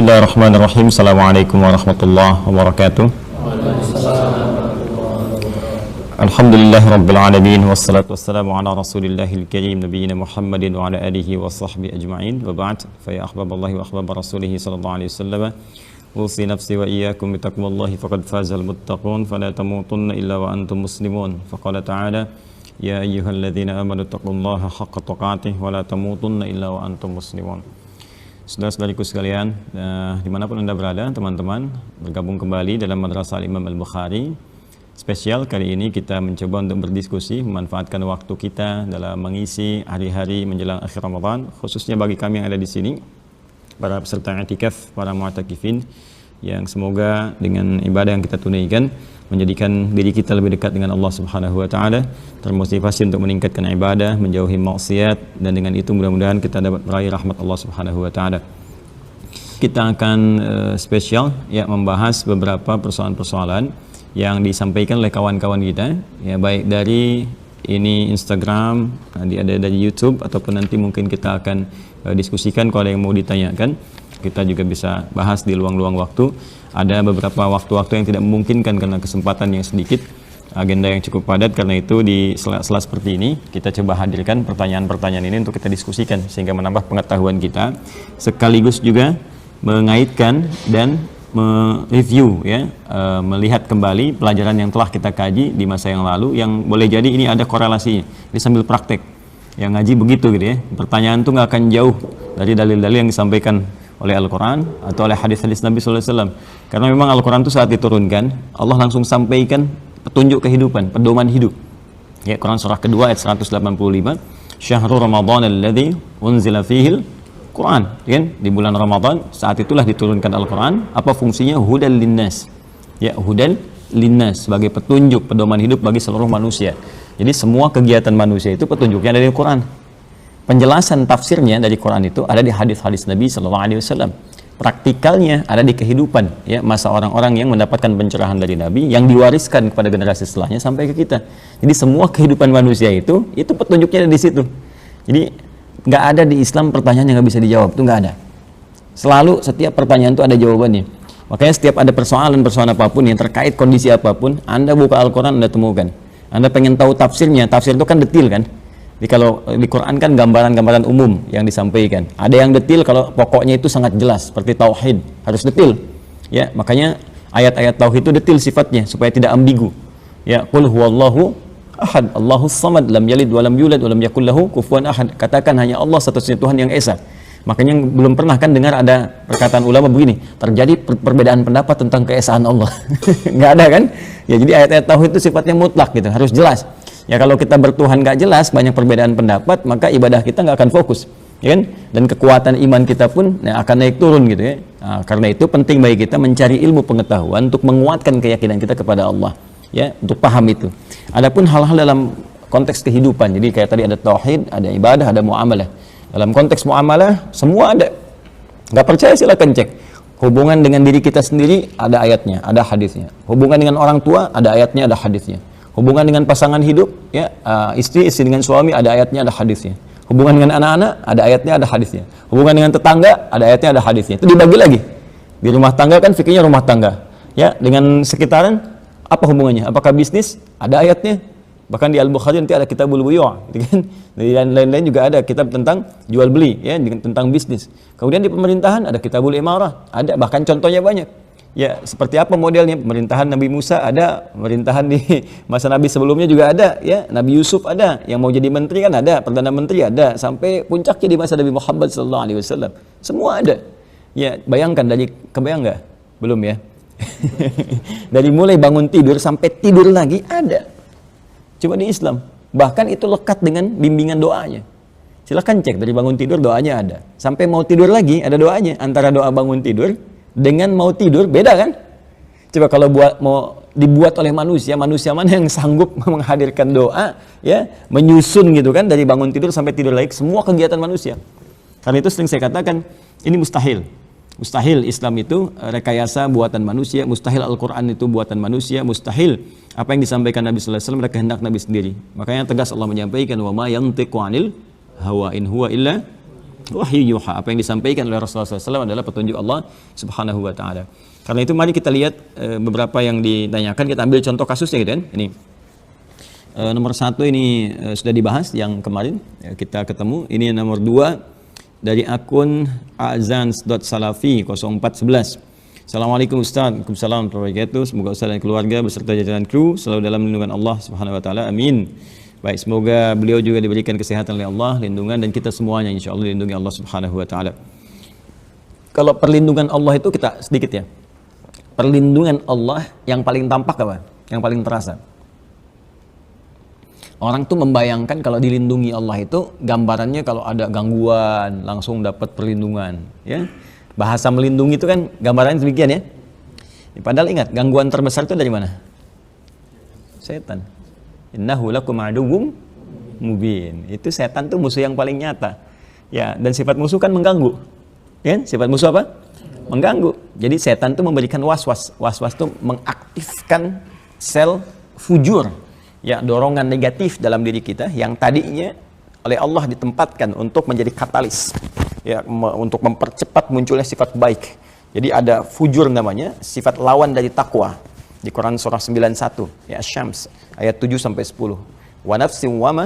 Bismillahirrahmanirrahim. Assalamualaikum warahmatullahi wabarakatuh. Alhamdulillahirabbil alamin wassalatu wassalamu ala rasulillahil karim nabiyina Muhammadin wa ala alihi wa sahbihi ajma'in. Wa ba'd. Fa ya ahbaballahi wa ahbab rasulih sallallahu alaihi wasallam. Usi nafsi wa iyyakum bitaqwallahi faqad fazal muttaqun fala tamutunna illa wa antum muslimun. Faqala ta'ala ya ayyuhalladzina amanu taqullaha haqqa tuqatih wa la tamutunna illa wa antum muslimun. Saudara-saudariku sekalian, dimanapun Anda berada, teman-teman, bergabung kembali dalam Madrasah Imam Al-Bukhari. Spesial kali ini kita mencoba untuk berdiskusi, memanfaatkan waktu kita dalam mengisi hari-hari menjelang akhir Ramadan, khususnya bagi kami yang ada di sini, para peserta i'tikaf, para mu'takifin, yang semoga dengan ibadah yang kita tunaikan menjadikan diri kita lebih dekat dengan Allah Subhanahu wa taala, termotivasi untuk meningkatkan ibadah, menjauhi maksiat, dan dengan itu mudah-mudahan kita dapat meraih rahmat Allah Subhanahu wa taala. Kita akan spesial ya membahas beberapa persoalan-persoalan yang disampaikan oleh kawan-kawan kita, ya baik dari ini Instagram, nanti ada dari YouTube, ataupun nanti mungkin kita akan diskusikan kalau ada yang mau ditanyakan. Kita juga bisa bahas di luang-luang waktu. Ada beberapa waktu-waktu yang tidak memungkinkan karena kesempatan yang sedikit, agenda yang cukup padat. Karena itu di sela-sela seperti ini kita coba hadirkan pertanyaan-pertanyaan ini untuk kita diskusikan sehingga menambah pengetahuan kita, sekaligus juga mengaitkan dan mereview ya, melihat kembali pelajaran yang telah kita kaji di masa yang lalu, yang boleh jadi ini ada korelasinya. Jadi sambil praktek yang ngaji begitu gitu ya, pertanyaan itu nggak akan jauh dari dalil-dalil yang disampaikan oleh Al-Quran atau oleh hadis-hadis Nabi Sallallahu Alaihi Wasallam. Karena memang Al-Quran itu saat diturunkan, Allah langsung sampaikan petunjuk kehidupan, pedoman hidup. Ya, Quran surah kedua ayat 185, Syahrul Ramadan alladzi unzila fihil Quran. Kan? Di bulan Ramadan saat itulah diturunkan Al-Quran. Apa fungsinya? Hudal linnas. Ya, hudal linnas, sebagai petunjuk, pedoman hidup bagi seluruh manusia. Jadi semua kegiatan manusia itu petunjuknya dari Al-Quran. Penjelasan tafsirnya dari Quran itu ada di hadis-hadis Nabi Sallallahu Alaihi Wasallam. Praktikalnya ada di kehidupan, ya, masa orang-orang yang mendapatkan pencerahan dari Nabi yang diwariskan kepada generasi setelahnya sampai ke kita. Jadi semua kehidupan manusia itu petunjuknya ada di situ. Jadi nggak ada di Islam pertanyaan yang nggak bisa dijawab, itu nggak ada. Selalu setiap pertanyaan itu ada jawabannya. Makanya setiap ada persoalan apapun yang terkait kondisi apapun, Anda buka Al-Quran, Anda temukan. Anda pengen tahu tafsirnya, tafsir itu kan detil kan. Jadi kalau di Quran kan gambaran-gambaran umum yang disampaikan. Ada yang detil kalau pokoknya itu sangat jelas, seperti tauhid, harus detil. Ya, makanya ayat-ayat tauhid itu detil sifatnya supaya tidak ambigu. Ya, qul huwallahu ahad, Allahus samad, lam yalid wa lam yulad wa lam yakul lahu kufuwan ahad. Katakan hanya Allah satu-satunya Tuhan yang esa. Makanya belum pernah kan dengar ada perkataan ulama begini, terjadi perbedaan pendapat tentang keesaan Allah. Nggak ada kan? Ya, jadi ayat-ayat tauhid itu sifatnya mutlak gitu, harus jelas. Ya, kalau kita bertuhan nggak jelas, banyak perbedaan pendapat, maka ibadah kita nggak akan fokus, ya kan? Dan kekuatan iman kita pun akan naik turun gitu ya. Nah, karena itu penting bagi kita mencari ilmu pengetahuan untuk menguatkan keyakinan kita kepada Allah, ya, untuk paham itu. Adapun hal-hal dalam konteks kehidupan, jadi kayak tadi ada tauhid, ada ibadah, ada muamalah. Dalam konteks muamalah semua ada. Nggak percaya silakan cek. Hubungan dengan diri kita sendiri ada ayatnya, ada hadisnya. Hubungan dengan orang tua ada ayatnya, ada hadisnya. Hubungan dengan pasangan hidup, ya, istri dengan suami ada ayatnya, ada hadisnya. Hubungan dengan anak-anak ada ayatnya, ada hadisnya. Hubungan dengan tetangga ada ayatnya, ada hadisnya. Itu dibagi lagi. Di rumah tangga kan fikirnya rumah tangga. Ya, dengan sekitaran apa hubungannya? Apakah bisnis? Ada ayatnya. Bahkan di Al-Bukhari nanti ada kitabul buyu', gitu kan. Dan lain-lain juga ada kitab tentang jual beli, ya, tentang bisnis. Kemudian di pemerintahan ada kitabul imarah, ada, bahkan contohnya banyak. Ya, seperti apa modelnya? Pemerintahan Nabi Musa ada, pemerintahan di masa Nabi sebelumnya juga ada, ya. Nabi Yusuf ada, yang mau jadi menteri kan ada, perdana menteri ada, sampai puncaknya di masa Nabi Muhammad sallallahu alaihi wasallam. Semua ada. Ya, bayangkan dari, kebayang nggak? Belum ya? Dari mulai bangun tidur sampai tidur lagi ada. Cuma di Islam. Bahkan itu lekat dengan bimbingan doanya. Silahkan cek, dari bangun tidur doanya ada. Sampai mau tidur lagi ada doanya. Antara doa bangun tidur dengan mau tidur beda kan? Coba kalau mau dibuat oleh manusia mana yang sanggup menghadirkan doa, ya, menyusun gitu kan dari bangun tidur sampai tidur lagi semua kegiatan manusia. Karena itu sering saya katakan ini mustahil. Mustahil Islam itu rekayasa buatan manusia, mustahil Al-Quran itu buatan manusia, mustahil apa yang disampaikan Nabi Sallallahu Alaihi Wasallam mereka kehendak Nabi sendiri. Makanya tegas Allah menyampaikan, wa ma yantiqu anil hawa in huwa illa wahyu yuha. Apa yang disampaikan oleh Rasulullah SAW adalah petunjuk Allah Subhanahu wa taala. Karena itu mari kita lihat beberapa yang ditanyakan, kita ambil contoh kasusnya gitu kan. Ini nomor 1 ini sudah dibahas yang kemarin kita ketemu. Ini nomor 2 dari akun azans.salafi 0411. Assalamualaikum Ustaz. Waalaikumsalam warahmatullahi wabarakatuh. Semoga Ustaz dan keluarga beserta jajaran kru selalu dalam lindungan Allah Subhanahu wa taala. Amin. Baik, semoga beliau juga diberikan kesehatan oleh Allah, lindungan, dan kita semuanya insyaallah dilindungi Allah Subhanahu wa taala. Kalau perlindungan Allah itu kita sedikit ya. Perlindungan Allah yang paling tampak apa? Yang paling terasa. Orang tuh membayangkan kalau dilindungi Allah itu gambarannya kalau ada gangguan langsung dapat perlindungan, ya. Bahasa melindungi itu kan gambarannya demikian ya. Padahal ingat, gangguan terbesar itu dari mana? Setan. Innahu lakum aduwwum mubin. Itu setan tuh musuh yang paling nyata. Ya, dan sifat musuh kan mengganggu. Ya, sifat musuh apa? Mengganggu. Jadi setan tuh memberikan waswas. Waswas tuh mengaktifkan sel fujur. Ya, dorongan negatif dalam diri kita yang tadinya oleh Allah ditempatkan untuk menjadi katalis. Ya, untuk mempercepat munculnya sifat baik. Jadi ada fujur namanya, sifat lawan dari takwa. Di Quran surah 91, ya Asy-Syams ayat 7 sampai 10. Wa nafsin wa ma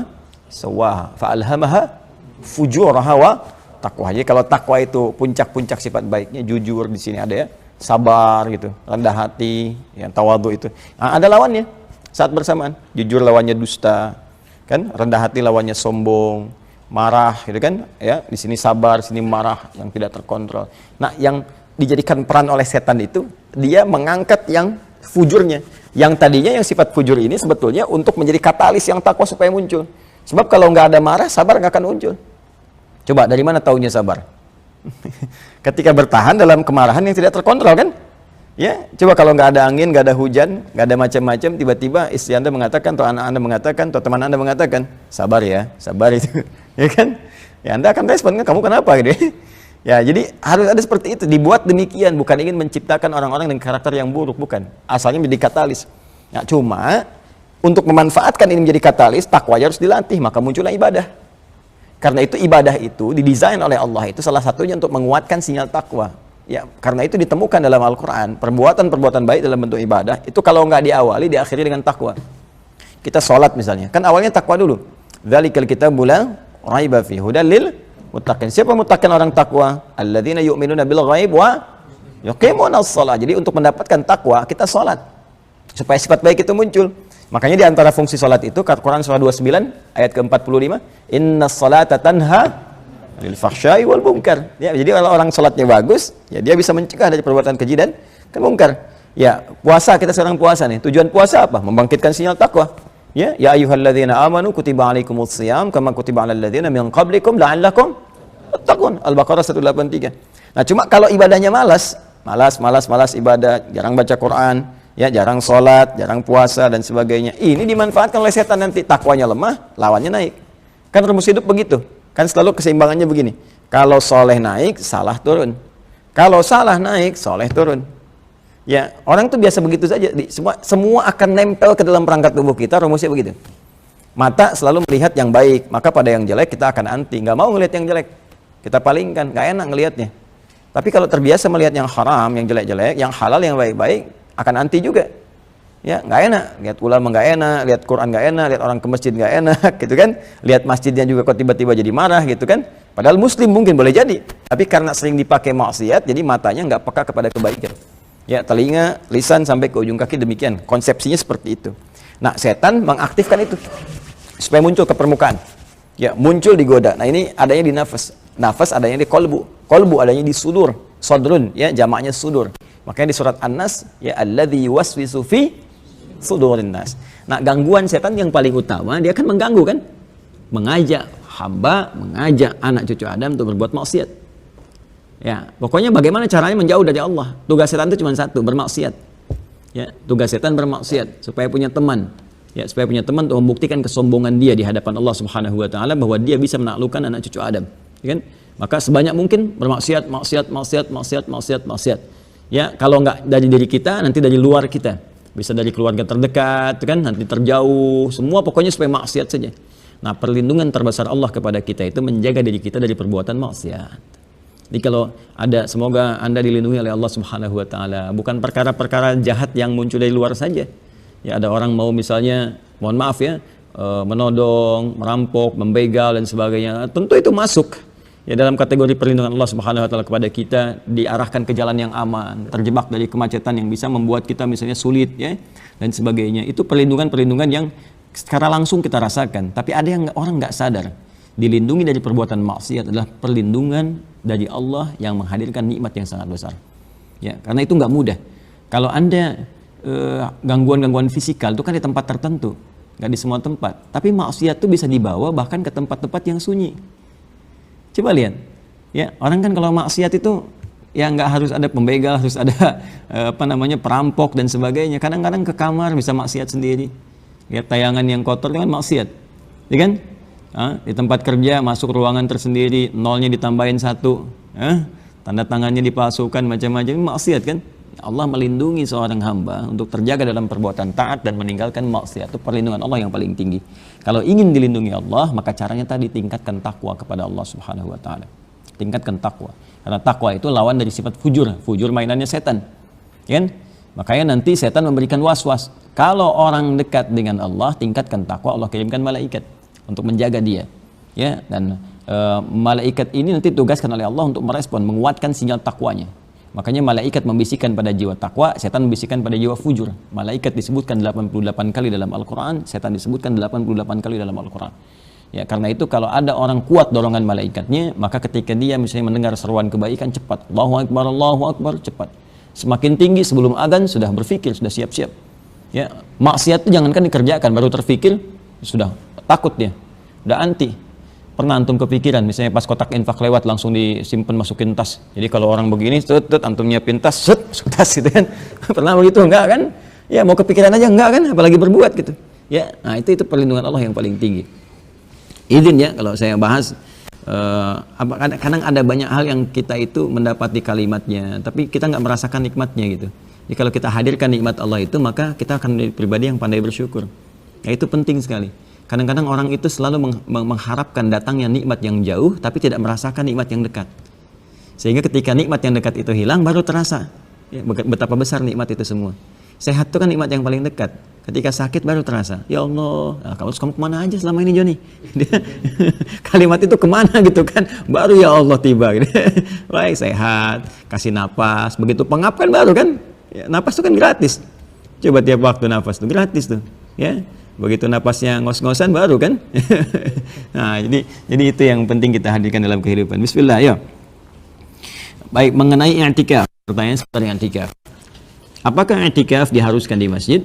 sawaha fa alhamaha fujuraha wa taqwa. Jadi kalau takwa itu puncak-puncak sifat baiknya, jujur di sini ada ya, sabar gitu, rendah hati, ya tawadhu itu. Nah, ada lawannya saat bersamaan. Jujur lawannya dusta, kan? Rendah hati lawannya sombong, marah gitu kan, ya. Di sini sabar, sini marah yang tidak terkontrol. Nah, yang dijadikan peran oleh setan itu dia mengangkat yang fujurnya. Yang tadinya yang sifat fujur ini sebetulnya untuk menjadi katalis yang takwa supaya muncul. Sebab kalau nggak ada marah, sabar nggak akan muncul. Coba dari mana taunya sabar? Ketika bertahan dalam kemarahan yang tidak terkontrol kan? Ya, coba kalau nggak ada angin, nggak ada hujan, nggak ada macam-macam, tiba-tiba istri Anda mengatakan, atau anak Anda mengatakan, atau teman Anda mengatakan, sabar ya, sabar itu, ya kan? Ya Anda akan respon, kamu kenapa gitu? Ya, jadi harus ada seperti itu, dibuat demikian, bukan ingin menciptakan orang-orang dengan karakter yang buruk, bukan. Asalnya menjadi katalis. Nah, cuma untuk memanfaatkan ini menjadi katalis, takwa harus dilatih, maka muncullah ibadah. Karena itu ibadah itu didesain oleh Allah itu salah satunya untuk menguatkan sinyal takwa. Ya, karena itu ditemukan dalam Al-Quran, perbuatan-perbuatan baik dalam bentuk ibadah, itu kalau nggak diawali, diakhiri dengan takwa. Kita sholat misalnya, kan awalnya takwa dulu. Dzalikal kitabu la raiba fihi hudal lil muttaqin. Siapa muttaqin orang takwa? Alladzina yu'minuna bil ghaib wa yuqimunas shalah. Jadi untuk mendapatkan takwa, kita sholat. Supaya sifat baik itu muncul. Makanya di antara fungsi sholat itu, kata Quran surah 29, ayat ke-45, Innas sholata tanha lil fahsyai wal munkar. Ya, jadi kalau orang salatnya bagus, ya dia bisa mencegah dari perbuatan keji dan munkar. Ya, puasa, kita sekarang puasa nih. Tujuan puasa apa? Membangkitkan sinyal takwa. Ya, ya ayyuhalladzina amanu kutiba alaikumus shiyam kama kutiba alal ladzina min qablikum la'allakum tattaqun. Al-Baqarah 183. Nah, cuma kalau ibadahnya malas ibadah, jarang baca Quran, ya jarang salat, jarang puasa dan sebagainya. Ini dimanfaatkan oleh setan, nanti takwanya lemah, lawannya naik. Kan rumus hidup begitu. Kan selalu keseimbangannya begini. Kalau soleh naik, salah turun. Kalau salah naik, soleh turun. Ya, orang tuh biasa begitu saja. Semua akan nempel ke dalam perangkat tubuh kita, rumusnya begitu. Mata selalu melihat yang baik, maka pada yang jelek kita akan anti. Nggak mau ngelihat yang jelek. Kita palingkan, nggak enak ngelihatnya. Tapi kalau terbiasa melihat yang haram, yang jelek-jelek, yang halal, yang baik-baik, akan anti juga. Ya, nggak enak, lihat ulama nggak enak, lihat Quran nggak enak, lihat orang ke masjid nggak enak, gitu kan? Lihat masjidnya juga kok tiba-tiba jadi marah, gitu kan? Padahal muslim mungkin boleh jadi, tapi karena sering dipakai maksiat, jadi matanya nggak peka kepada kebaikan. Ya, telinga, lisan sampai ke ujung kaki demikian. Konsepsinya seperti itu. Nah, setan mengaktifkan itu supaya muncul ke permukaan. Ya, muncul digoda. Nah, ini adanya di nafas. Nafas adanya di kolbu. Kolbu adanya di sudur. Sodrun, ya, jamaknya sudur. Makanya di surat An-Nas, ya alladzi yuwaswisu fi sudurin nas. Nah, gangguan setan yang paling utama, dia akan mengganggu kan? Mengajak hamba, mengajak anak cucu Adam untuk berbuat maksiat. Ya, pokoknya bagaimana caranya menjauh dari Allah. Tugas setan itu cuma satu, bermaksiat. Ya, tugas setan bermaksiat supaya punya teman. Ya, supaya punya teman untuk membuktikan kesombongan dia di hadapan Allah Subhanahu wa taala bahwa dia bisa menaklukkan anak cucu Adam. Ya kan? Maka sebanyak mungkin bermaksiat, maksiat. Ya, kalau nggak dari diri kita, nanti dari luar kita. Bisa dari keluarga terdekat, kan? Nanti terjauh, semua pokoknya supaya maksiat saja. Nah, perlindungan terbesar Allah kepada kita itu menjaga diri kita dari perbuatan maksiat. Jadi kalau ada, semoga Anda dilindungi oleh Allah Subhanahu wa taala, bukan perkara-perkara jahat yang muncul dari luar saja. Ya, ada orang mau misalnya, mohon maaf ya, menodong, merampok, membegal dan sebagainya. Tentu itu masuk ya dalam kategori perlindungan Allah Subhanahu wa taala kepada kita, diarahkan ke jalan yang aman, terjebak dari kemacetan yang bisa membuat kita misalnya sulit ya dan sebagainya. Itu perlindungan-perlindungan yang secara langsung kita rasakan. Tapi ada yang orang nggak sadar, dilindungi dari perbuatan maksiat adalah perlindungan dari Allah yang menghadirkan nikmat yang sangat besar. Ya, karena itu nggak mudah. Kalau Anda gangguan-gangguan fisikal itu kan di tempat tertentu, nggak di semua tempat. Tapi maksiat itu bisa dibawa bahkan ke tempat-tempat yang sunyi. Coba lihat, ya orang kan kalau maksiat itu ya nggak harus ada pembegal, harus ada perampok dan sebagainya. Kadang-kadang ke kamar bisa maksiat sendiri. Lihat tayangan yang kotor kan maksiat, ya kan? Di tempat kerja masuk ruangan tersendiri, nolnya ditambahin 1, tanda tangannya dipalsukan, macam-macam, maksiat kan? Allah melindungi seorang hamba untuk terjaga dalam perbuatan taat dan meninggalkan maksiat. Itu perlindungan Allah yang paling tinggi. Kalau ingin dilindungi Allah, maka caranya tadi tingkatkan takwa kepada Allah Subhanahu wa taala. Tingkatkan takwa. Karena takwa itu lawan dari sifat fujur. Fujur mainannya setan. Kan? Makanya nanti setan memberikan was-was. Kalau orang dekat dengan Allah, tingkatkan takwa, Allah kirimkan malaikat untuk menjaga dia. Ya, dan malaikat ini nanti tugaskan oleh Allah untuk merespon, menguatkan sinyal takwanya. Makanya malaikat membisikkan pada jiwa takwa, setan membisikkan pada jiwa fujur. Malaikat disebutkan 88 kali dalam Al-Quran, setan disebutkan 88 kali dalam Al-Quran. Ya, karena itu kalau ada orang kuat dorongan malaikatnya, maka ketika dia misalnya mendengar seruan kebaikan, cepat. Allahu Akbar, cepat. Semakin tinggi sebelum adzan sudah berpikir, sudah siap-siap. Ya, maksiat itu jangankan dikerjakan, baru terpikir sudah takut dia, udah anti. Pernah antum kepikiran misalnya pas kotak infak lewat langsung disimpan masukin tas. Jadi kalau orang begini, antum nyiapin tas, masuk tas gitu kan. Pernah begitu enggak kan? Ya mau kepikiran aja enggak kan, apalagi berbuat gitu. Ya, nah itu perlindungan Allah yang paling tinggi. Izin ya kalau saya bahas kadang ada banyak hal yang kita itu mendapati kalimatnya, tapi kita nggak merasakan nikmatnya gitu. Jadi kalau kita hadirkan nikmat Allah itu, maka kita akan menjadi pribadi yang pandai bersyukur. Nah, itu penting sekali. Kadang-kadang orang itu selalu mengharapkan datangnya nikmat yang jauh, tapi tidak merasakan nikmat yang dekat. Sehingga ketika nikmat yang dekat itu hilang, baru terasa ya, betapa besar nikmat itu semua. Sehat itu kan nikmat yang paling dekat. Ketika sakit baru terasa. Ya Allah, nah, kamu kemana aja selama ini Joni? Kalimat itu kemana gitu kan? Baru ya Allah tiba. Gitu. Baik, sehat, kasih napas. Begitu pengap kan baru kan? Ya, napas itu kan gratis. Coba tiap waktu napas itu gratis tuh. Ya, begitu napasnya ngos-ngosan baru kan? Nah, jadi itu yang penting kita hadirkan dalam kehidupan. Bismillah, ya. Baik, mengenai i'tikaf. Pertanyaan seputar i'tikaf. Apakah i'tikaf diharuskan di masjid?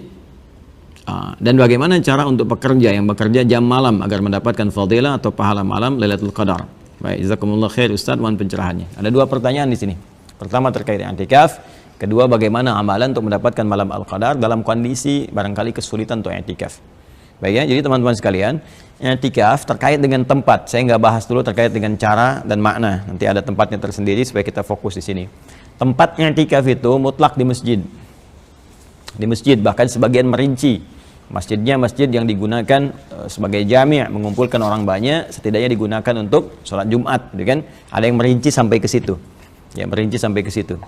Dan bagaimana cara untuk pekerja yang bekerja jam malam agar mendapatkan fadilah atau pahala malam Lailatul Qadar? Baik, jazakumullah khair Ustaz, mohon pencerahannya. Ada 2 pertanyaan di sini. Pertama terkait i'tikaf, kedua bagaimana amalan untuk mendapatkan malam Al-Qadar dalam kondisi barangkali kesulitan untuk i'tikaf. Baik ya, jadi teman-teman sekalian, i'tikaf terkait dengan tempat. Saya nggak bahas dulu terkait dengan cara dan makna. Nanti ada tempatnya tersendiri supaya kita fokus di sini. Tempat i'tikaf itu mutlak di masjid. Di masjid, bahkan sebagian merinci. Masjidnya masjid yang digunakan sebagai jami', mengumpulkan orang banyak, setidaknya digunakan untuk sholat Jumat, gitu kan? Ada yang merinci sampai ke situ. Ya, merinci sampai ke situ.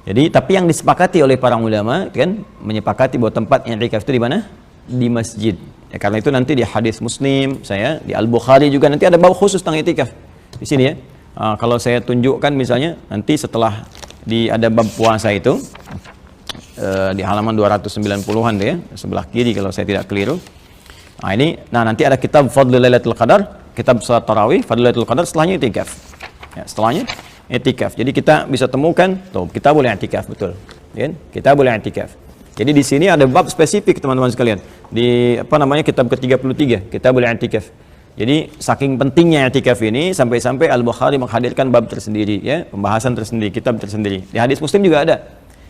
Jadi, tapi yang disepakati oleh para ulama, kan, menyepakati bahwa tempat i'tikaf itu di mana? Di masjid. Ya, karena itu nanti di hadis Muslim, saya di Al-Bukhari juga nanti ada bab khusus tentang i'tikaf. Di sini ya. Kalau saya tunjukkan misalnya nanti setelah ada bab puasa itu, di halaman 290-an deh ya, sebelah kiri kalau saya tidak keliru. Nah nanti ada kitab Fadlul Lailatul Qadar, kitab salat tarawih, Fadlul Lailatul Qadar, setelahnya i'tikaf. Ya, setelahnya i'tikaf. Jadi kita bisa temukan, kita boleh i'tikaf betul. Ya, kita boleh i'tikaf. Jadi di sini ada bab spesifik teman-teman sekalian. Di kitab ke-33, kita boleh i'tikaf. Jadi saking pentingnya i'tikaf ini sampai-sampai Al-Bukhari menghadirkan bab tersendiri ya, pembahasan tersendiri, kitab tersendiri. Di hadis Muslim juga ada.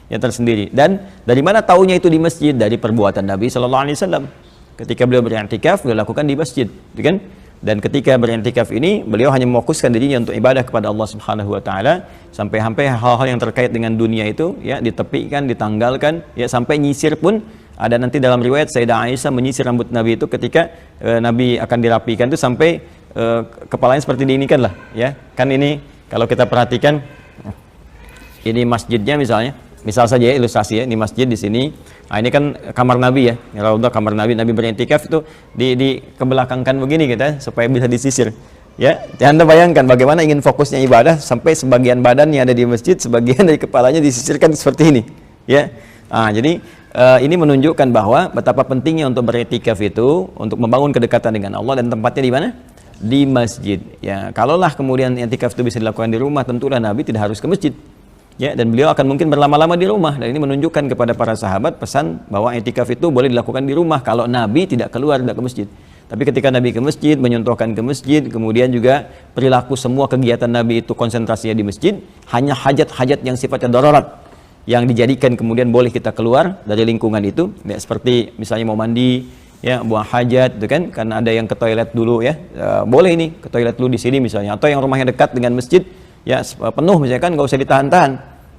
Ya tersendiri. Dan dari mana taunya itu di masjid? Dari perbuatan Nabi Sallallahu Alaihi Wasallam. Ketika beliau beriktikaf, beliau lakukan di masjid, kan? Dan ketika beriktikaf ini, beliau hanya memfokuskan dirinya untuk ibadah kepada Allah Subhanahu Wa Taala, sampai hal-hal yang terkait dengan dunia itu, ya ditepikan, ditanggalkan, ya sampai nyisir pun ada nanti dalam riwayat Sayyidah Aisyah menyisir rambut Nabi itu ketika Nabi akan dirapikan itu sampai kepalanya seperti diinikan lah, ya. Kan ini kalau kita perhatikan ini masjidnya misalnya, misal saja ya, ilustrasi ya, ini masjid di sini. Nah, ini kan kamar Nabi ya, Raudhah kamar Nabi beriktikaf itu di kebelakangkan begini kita supaya bisa disisir. Ya, Anda bayangkan bagaimana ingin fokusnya ibadah sampai sebagian badannya ada di masjid, sebagian dari kepalanya disisirkan seperti ini. Ya, jadi ini menunjukkan bahwa betapa pentingnya untuk beriktikaf itu untuk membangun kedekatan dengan Allah, dan tempatnya di mana? Di masjid. Ya, kalaulah kemudian iktikaf itu bisa dilakukan di rumah, tentulah Nabi tidak harus ke masjid. Ya, dan beliau akan mungkin berlama-lama di rumah, dan ini menunjukkan kepada para sahabat pesan bahwa iktikaf itu boleh dilakukan di rumah kalau Nabi tidak keluar, tidak ke masjid. Tapi ketika Nabi ke masjid, menyontohkan ke masjid, kemudian juga perilaku semua kegiatan Nabi itu konsentrasinya di masjid, hanya hajat-hajat yang sifatnya darurat yang dijadikan kemudian boleh kita keluar dari lingkungan itu, ya, seperti misalnya mau mandi, ya, buang hajat, itu kan, karena ada yang ke toilet dulu, ya, boleh ini ke toilet dulu di sini misalnya, atau yang rumahnya dekat dengan masjid, ya, penuh misalnya kan, nggak usah ditahan-tahan,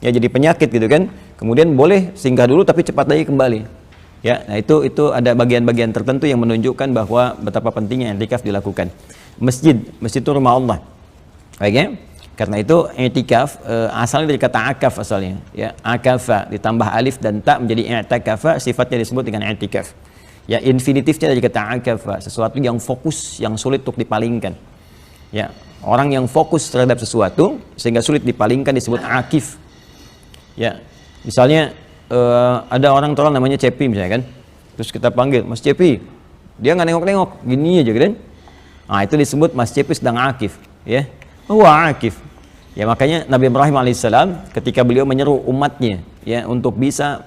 ya, jadi penyakit gitu kan, kemudian boleh singgah dulu tapi cepat lagi kembali. Ya, nah itu ada bagian-bagian tertentu yang menunjukkan bahwa betapa pentingnya i'tikaf dilakukan. Masjid itu rumah Allah. Baik ya? Karena itu i'tikaf asalnya dari kata akaf asalnya, ya. Akafa ditambah alif dan ta menjadi i'takafa, sifatnya disebut dengan i'tikaf. Ya, infinitifnya dari kata akafa, sesuatu yang fokus, yang sulit untuk dipalingkan. Ya, orang yang fokus terhadap sesuatu sehingga sulit dipalingkan disebut akif. Ya, misalnya ada orang tolong namanya Cepi misalnya kan, terus kita panggil Mas Cepi, dia nggak nengok-nengok, gini aja kan, nah itu disebut Mas Cepi sedang akif, ya, akif, ya. Makanya Nabi Ibrahim alaihissalam ketika beliau menyeru umatnya, ya, untuk bisa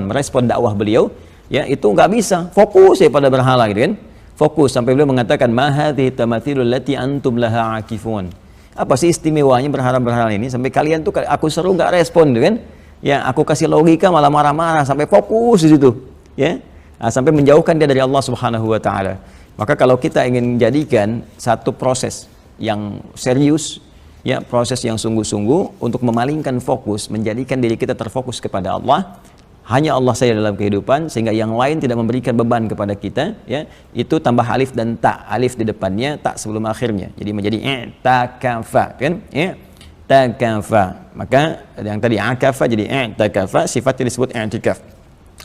merespon dakwah beliau, ya, itu nggak bisa fokus ya pada berhala gitu kan, fokus sampai beliau mengatakan ma hadhihi tamathilul lati antum laha akifun. Apa sih istimewanya berhala-berhala ini sampai kalian tuh aku seru nggak respon, kan? Ya, aku kasih logika malah marah-marah sampai fokus di situ, ya. Nah, sampai menjauhkan dia dari Allah Subhanahu wa taala. Maka kalau kita ingin menjadikan satu proses yang serius, ya, proses yang sungguh-sungguh untuk memalingkan fokus, menjadikan diri kita terfokus kepada Allah, hanya Allah saja dalam kehidupan, sehingga yang lain tidak memberikan beban kepada kita, ya, itu tambah alif dan ta, alif di depannya, tak sebelum akhirnya, jadi menjadi i'takafa, kan, i'takafa. Maka yang tadi akafa jadi i'takafa, sifatnya disebut i'tikaf,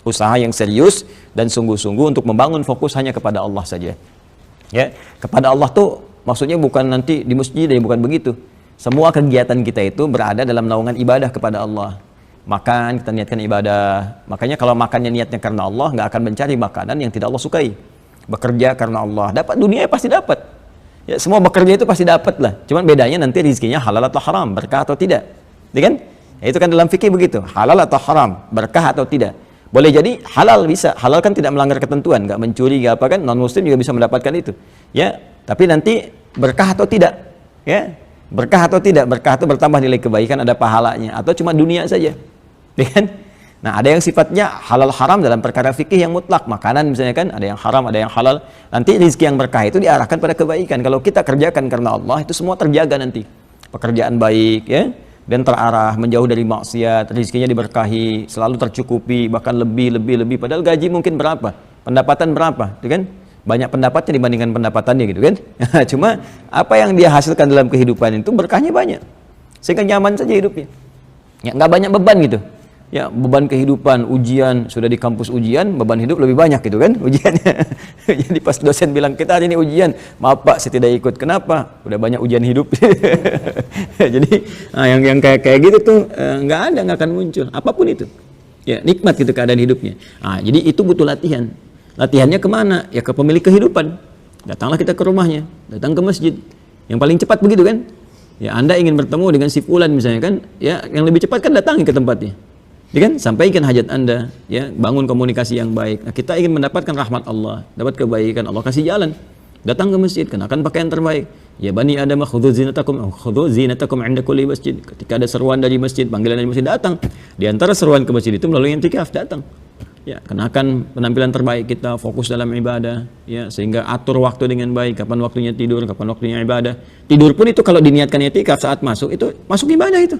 usaha yang serius dan sungguh-sungguh untuk membangun fokus hanya kepada Allah saja, ya. Kepada Allah tuh maksudnya bukan nanti di masjid, ya, bukan begitu. Semua kegiatan kita itu berada dalam naungan ibadah kepada Allah. Makan, kita niatkan ibadah. Makanya kalau makannya niatnya karena Allah, nggak akan mencari makanan yang tidak Allah sukai. Bekerja karena Allah, dapat dunia ya pasti dapat. Ya, semua bekerja itu pasti dapat lah. Cuman bedanya nanti rezekinya halal atau haram, berkah atau tidak. Ya kan? Ya, itu kan dalam fikih begitu, halal atau haram, berkah atau tidak. Boleh jadi halal bisa, halal kan tidak melanggar ketentuan, nggak mencuri, nggak apa kan, non muslim juga bisa mendapatkan itu. Ya, tapi nanti berkah atau tidak, ya. Berkah atau tidak, berkah itu bertambah nilai kebaikan, ada pahalanya, atau cuma dunia saja. Kan? Nah, ada yang sifatnya halal haram dalam perkara fikih yang mutlak, makanan misalnya kan, ada yang haram, ada yang halal. Nanti rezeki yang berkah itu diarahkan pada kebaikan. Kalau kita kerjakan karena Allah, itu semua terjaga nanti. Pekerjaan baik, ya, dan terarah, menjauh dari maksiat, rezekinya diberkahi, selalu tercukupi, bahkan lebih. Padahal gaji mungkin berapa, pendapatan berapa, itu kan? Banyak pendapatnya dibandingkan pendapatannya gitu kan. Cuma apa yang dia hasilkan dalam kehidupan itu berkahnya banyak, sehingga nyaman saja hidupnya. Ya, nggak banyak beban gitu. Ya, beban kehidupan, ujian, sudah di kampus ujian, beban hidup lebih banyak gitu kan ujiannya. Jadi pas dosen bilang kita hari ini ujian, maaf Pak saya tidak ikut. Kenapa? Udah banyak ujian hidup. Jadi yang kayak gitu tuh nggak akan muncul apapun itu. Ya, nikmat gitu keadaan hidupnya. Jadi itu butuh latihan. Latihannya kemana? Ya ke pemilik kehidupan. Datanglah kita ke rumahnya, datang ke masjid. Yang paling cepat begitu kan? Ya, Anda ingin bertemu dengan si fulan misalnya kan, ya yang lebih cepat kan datangi ke tempatnya. Ya kan? Sampaikan hajat Anda, ya, bangun komunikasi yang baik. Nah, kita ingin mendapatkan rahmat Allah, dapat kebaikan, Allah kasih jalan. Datang ke masjid, kenakan pakaian terbaik. Ya bani Adam khudhu zinatakum 'inda kulli masjid. Ketika ada seruan dari masjid, panggilan dari masjid, datang. Di antara seruan ke masjid itu melalui i'tikaf, datang. Ya, kenakan penampilan terbaik kita, fokus dalam ibadah, ya, sehingga atur waktu dengan baik, kapan waktunya tidur, kapan waktunya ibadah. Tidur pun itu kalau diniatkan i'tikaf saat masuk, itu masuk ibadah itu.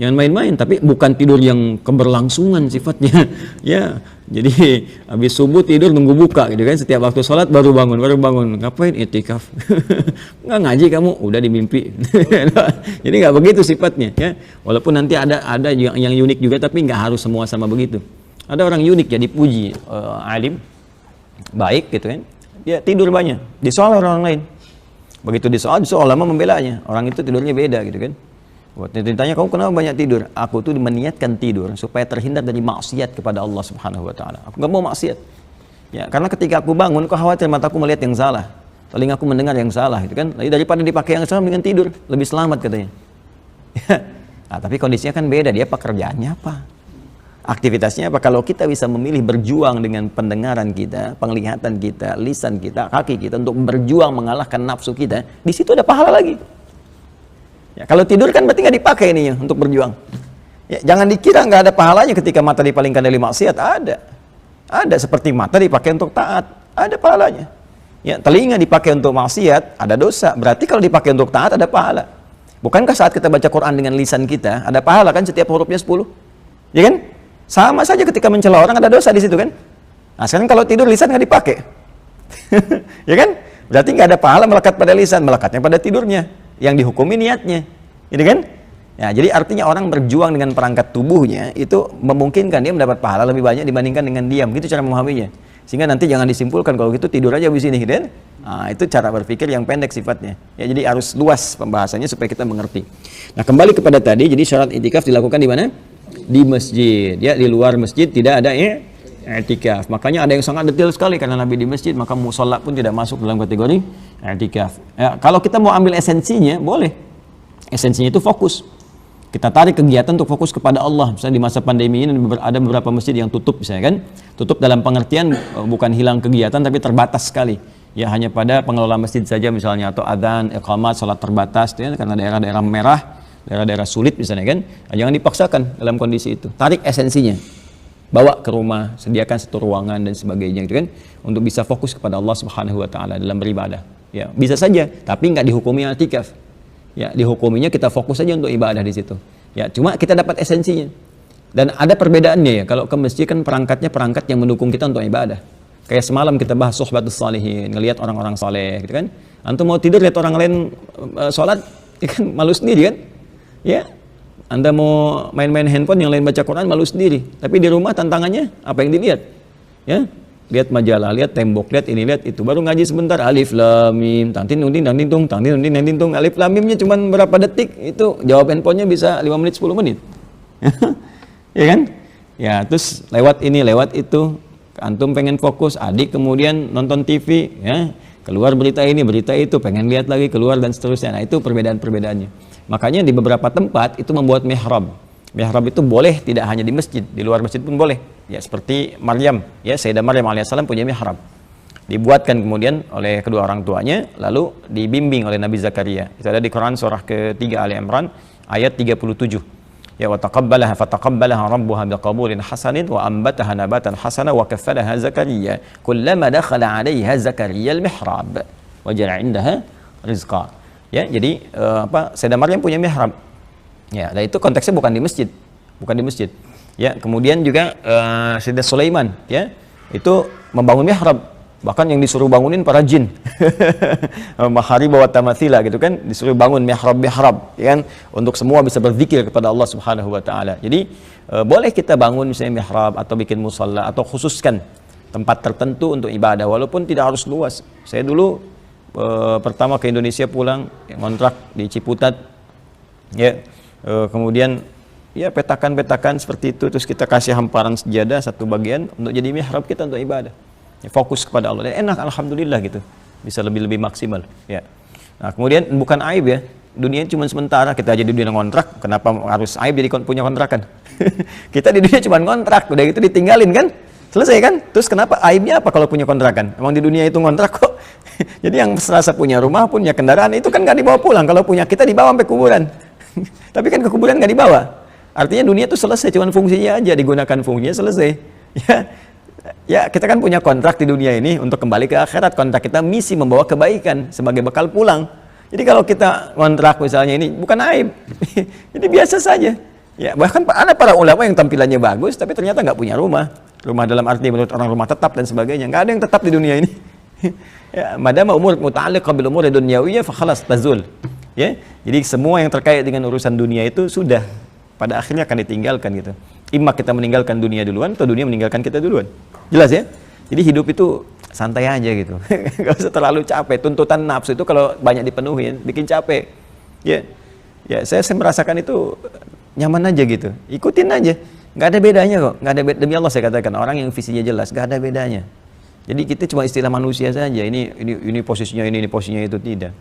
Jangan main-main, tapi bukan tidur yang keberlangsungan sifatnya. Ya, jadi habis subuh tidur nunggu buka gitu kan, setiap waktu sholat baru bangun. Ngapain itikaf? Nggak ngaji kamu, udah di mimpi. Jadi nggak begitu sifatnya ya. Walaupun nanti ada yang unik juga, tapi nggak harus semua sama begitu. Ada orang unik ya, dipuji alim baik gitu kan, dia tidur banyak, disoal orang lain. Begitu disoal lama membelanya, orang itu tidurnya beda gitu kan. Waktu ditanya, kamu kenapa banyak tidur? Aku tuh meniatkan tidur supaya terhindar dari maksiat kepada Allah Subhanahu wa taala. Aku nggak mau maksiat. Ya, karena ketika aku bangun, aku khawatir mataku melihat yang salah, telingaku mendengar yang salah gitu kan. Jadi daripada dipakai yang salah dengan tidur, lebih selamat katanya. Nah, tapi kondisinya kan beda, dia pekerjaannya apa? Aktivitasnya apa? Kalau kita bisa memilih berjuang dengan pendengaran kita, penglihatan kita, lisan kita, kaki kita untuk berjuang mengalahkan nafsu kita, di situ ada pahala lagi. Ya, kalau tidur kan berarti nggak dipakai ini ya, untuk berjuang. Ya, jangan dikira nggak ada pahalanya ketika mata dipalingkan dari maksiat. Ada seperti mata dipakai untuk taat, ada pahalanya. Ya, telinga dipakai untuk maksiat, ada dosa. Berarti kalau dipakai untuk taat ada pahala. Bukankah saat kita baca Quran dengan lisan kita ada pahala kan, setiap hurufnya 10? Ya kan? Sama saja ketika mencela orang ada dosa di situ kan? Nah, sekarang kalau tidur lisan nggak dipakai, ya kan? Berarti nggak ada pahala melekat pada lisan, melekatnya pada tidurnya. Yang dihukumi niatnya, gitu kan? Ya, jadi artinya orang berjuang dengan perangkat tubuhnya itu memungkinkan dia mendapat pahala lebih banyak dibandingkan dengan diam. Gitu cara memahaminya. Sehingga nanti jangan disimpulkan kalau gitu tidur aja habis ini, gitu kan? Nah, itu cara berpikir yang pendek sifatnya. Ya, jadi harus luas pembahasannya supaya kita mengerti. Nah, kembali kepada tadi, jadi syarat itikaf dilakukan di mana? Di masjid. Ya, di luar masjid tidak ada i'tikaf. Makanya ada yang sangat detail sekali, karena Nabi di masjid maka musholla pun tidak masuk dalam kategori i'tikaf. Ya, kalau kita mau ambil esensinya boleh. Esensinya itu fokus. Kita tarik kegiatan untuk fokus kepada Allah. Misalnya di masa pandemi ini ada beberapa masjid yang tutup misalnya kan. Tutup dalam pengertian bukan hilang kegiatan tapi terbatas sekali. Ya, hanya pada pengelola masjid saja misalnya, atau adzan, iqamat, salat terbatas ya, karena daerah-daerah merah, daerah-daerah sulit misalnya kan. Nah, jangan dipaksakan dalam kondisi itu. Tarik esensinya. Bawa ke rumah, sediakan satu ruangan dan sebagainya gitu kan, untuk bisa fokus kepada Allah Subhanahu wa taala dalam beribadah. Ya, bisa saja, tapi nggak dihukumi i'tikaf. Ya, dihukuminya kita fokus saja untuk ibadah di situ. Ya, cuma kita dapat esensinya. Dan ada perbedaannya ya, kalau ke masjid kan perangkatnya perangkat yang mendukung kita untuk ibadah. Kayak semalam kita bahas suhbatus salihin, ngelihat orang-orang saleh gitu kan. Antum mau tidur lihat orang lain sholat, ya kan malu sendiri kan? Ya. Anda mau main-main handphone, yang lain baca Quran, malu sendiri. Tapi di rumah tantangannya apa yang dilihat? Ya, lihat majalah, lihat tembok, lihat ini, lihat itu. Baru ngaji sebentar, alif lam mim, tangtin nundin tangtin tung. Alif lam mimnya cuma berapa detik, itu jawab handphonenya bisa 5 menit 10 menit. Ya kan? Ya, terus lewat ini, lewat itu. Antum pengen fokus, adik kemudian nonton TV, ya. Keluar berita ini, berita itu, pengen lihat lagi, keluar dan seterusnya. Nah, itu perbedaan-perbedaannya. Makanya di beberapa tempat itu membuat mihrab. Mihrab itu boleh tidak hanya di masjid, di luar masjid pun boleh. Ya, seperti Maryam, ya, Sayyidah Maryam alaihissalam punya mihrab. Dibuatkan kemudian oleh kedua orang tuanya, lalu dibimbing oleh Nabi Zakaria. Itu ada di Quran surah ketiga Ali Imran ayat 37. Ya, wa taqabbalaha fataqabbalaha rabbuha biqabulin hasanin wa ambataha nabatan hasana wa kaffalaha Zakaria. Kullama dakhala 'alaiha Zakaria al-mihrab wajara 'indaha rizqa. Ya, jadi Sayyidah Maryam punya mihrab. Ya, dan itu konteksnya bukan di masjid, bukan di masjid. Ya, kemudian juga Sayyidah Sulaiman, ya, itu membangun mihrab. Bahkan yang disuruh bangunin para jin. Mahari bawa tamathila gitu kan, disuruh bangun mihrab, ya kan, untuk semua bisa berzikir kepada Allah Subhanahu wa taala. Jadi boleh kita bangun misalnya mihrab atau bikin musalla atau khususkan tempat tertentu untuk ibadah walaupun tidak harus luas. Saya dulu pertama ke Indonesia pulang, ngontrak di Ciputat, ya, kemudian ya petakan seperti itu, terus kita kasih hamparan sejadah satu bagian untuk jadi mihrab kita untuk ibadah, ya, fokus kepada Allah, dan enak, alhamdulillah gitu, bisa lebih maksimal, ya. Nah, kemudian bukan aib ya, dunia cuma sementara, kita aja di dunia ngontrak, kenapa harus aib jadi punya kontrakan? Kita di dunia cuma ngontrak, udah gitu ditinggalin kan, selesai kan? Terus kenapa aibnya apa kalau punya kontrakan? Emang di dunia itu ngontrak kok. Jadi yang serasa punya rumah, punya kendaraan itu kan nggak dibawa pulang. Kalau punya kita dibawa sampai kuburan. Tapi kan ke kuburan nggak dibawa. Artinya dunia itu selesai, cuman fungsinya aja digunakan, fungsinya selesai. Ya, kita kan punya kontrak di dunia ini untuk kembali ke akhirat. Kontrak kita misi membawa kebaikan sebagai bekal pulang. Jadi kalau kita kontrak misalnya ini bukan aib. Jadi biasa saja. Ya, bahkan ada para ulama yang tampilannya bagus tapi ternyata nggak punya rumah. Rumah dalam arti menurut orang rumah tetap dan sebagainya. Nggak ada yang tetap di dunia ini. Ya, madama umur muta'alliqah bil umur dunyawiyah fa khalas tazul. Ya. Jadi semua yang terkait dengan urusan dunia itu sudah pada akhirnya akan ditinggalkan gitu. Imma kita meninggalkan dunia duluan atau dunia meninggalkan kita duluan. Jelas ya? Jadi hidup itu santai aja gitu. Nggak usah terlalu capek. Tuntutan nafsu itu kalau banyak dipenuhi bikin capek. Ya. Ya, saya merasakan itu nyaman aja gitu. Ikutin aja. Nggak ada bedanya kok. Nggak ada demi Allah saya katakan, orang yang visinya jelas nggak ada bedanya. Jadi kita cuma istilah manusia saja. Ini posisinya ini posisinya itu, tidak.